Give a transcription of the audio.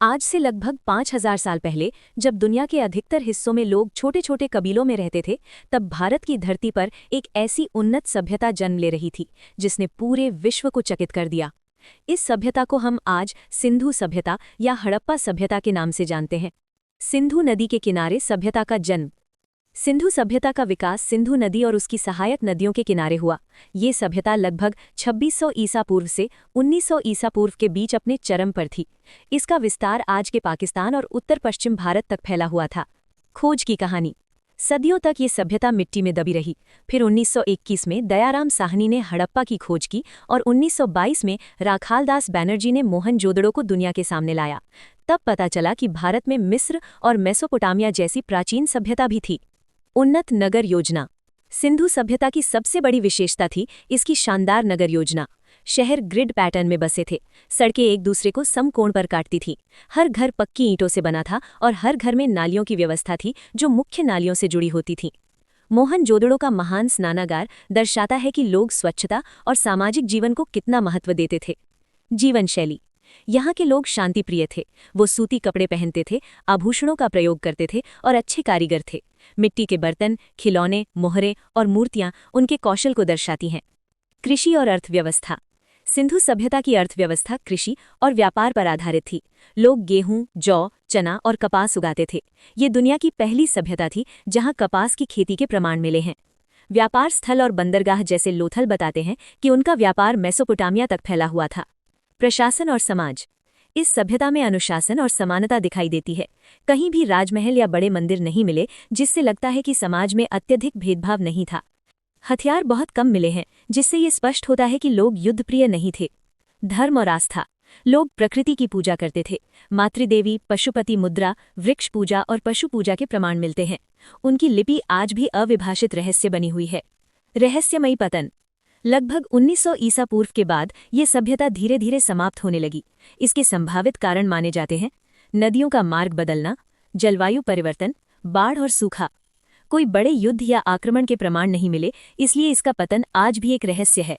आज से लगभग 5000 साल पहले जब दुनिया के अधिकतर हिस्सों में लोग छोटे छोटे कबीलों में रहते थे, तब भारत की धरती पर एक ऐसी उन्नत सभ्यता जन्म ले रही थी जिसने पूरे विश्व को चकित कर दिया। इस सभ्यता को हम आज सिंधु सभ्यता या हड़प्पा सभ्यता के नाम से जानते हैं। सिंधु नदी के किनारे सभ्यता का जन्म। सिंधु सभ्यता का विकास सिंधु नदी और उसकी सहायक नदियों के किनारे हुआ। ये सभ्यता लगभग 2600 ईसा पूर्व से 1900 ईसा पूर्व के बीच अपने चरम पर थी। इसका विस्तार आज के पाकिस्तान और उत्तर पश्चिम भारत तक फैला हुआ था। खोज की कहानी। सदियों तक ये सभ्यता मिट्टी में दबी रही। फिर 1921 में दयाराम साहनी ने हड़प्पा की खोज की और 1922 में राखालदास बैनर्जी ने मोहनजोदड़ो को दुनिया के सामने लाया। तब पता चला कि भारत में मिस्र और मेसोपोटामिया जैसी प्राचीन सभ्यता भी थी। उन्नत नगर योजना। सिंधु सभ्यता की सबसे बड़ी विशेषता थी इसकी शानदार नगर योजना। शहर ग्रिड पैटर्न में बसे थे। सड़कें एक दूसरे को समकोण पर काटती थीं। हर घर पक्की ईंटों से बना था और हर घर में नालियों की व्यवस्था थी जो मुख्य नालियों से जुड़ी होती थीं। मोहनजोदड़ो का महान स्नानागार दर्शाता है कि लोग स्वच्छता और सामाजिक जीवन को कितना महत्व देते थे। जीवन शैली। यहाँ के लोग शांतिप्रिय थे। वो सूती कपड़े पहनते थे, आभूषणों का प्रयोग करते थे और अच्छे कारीगर थे। मिट्टी के बर्तन, खिलौने, मोहरे और मूर्तियां उनके कौशल को दर्शाती हैं। कृषि और अर्थव्यवस्था। सिंधु सभ्यता की अर्थव्यवस्था कृषि और व्यापार पर आधारित थी। लोग गेहूं, जौ, चना और कपास उगाते थे। ये दुनिया की पहली सभ्यता थी जहां कपास की खेती के प्रमाण मिले हैं। व्यापार स्थल और बंदरगाह जैसे लोथल बताते हैं कि उनका व्यापार मेसोपोटामिया तक फैला हुआ था। प्रशासन और समाज। इस सभ्यता में अनुशासन और समानता दिखाई देती है। कहीं भी राजमहल या बड़े मंदिर नहीं मिले जिससे लगता है कि समाज में अत्यधिक भेदभाव नहीं था। हथियार बहुत कम मिले हैं जिससे ये स्पष्ट होता है कि लोग युद्धप्रिय नहीं थे। धर्म और आस्था। लोग प्रकृति की पूजा करते थे। मातृदेवी, पशुपति मुद्रा, वृक्ष पूजा और पशु पूजा के प्रमाण मिलते हैं। उनकी लिपि आज भी अविभाषित रहस्य बनी हुई है। रहस्यमयी पतन। लगभग 1900 ईसा पूर्व के बाद ये सभ्यता धीरे धीरे समाप्त होने लगी। इसके संभावित कारण माने जाते हैं नदियों का मार्ग बदलना, जलवायु परिवर्तन, बाढ़ और सूखा। कोई बड़े युद्ध या आक्रमण के प्रमाण नहीं मिले, इसलिए इसका पतन आज भी एक रहस्य है।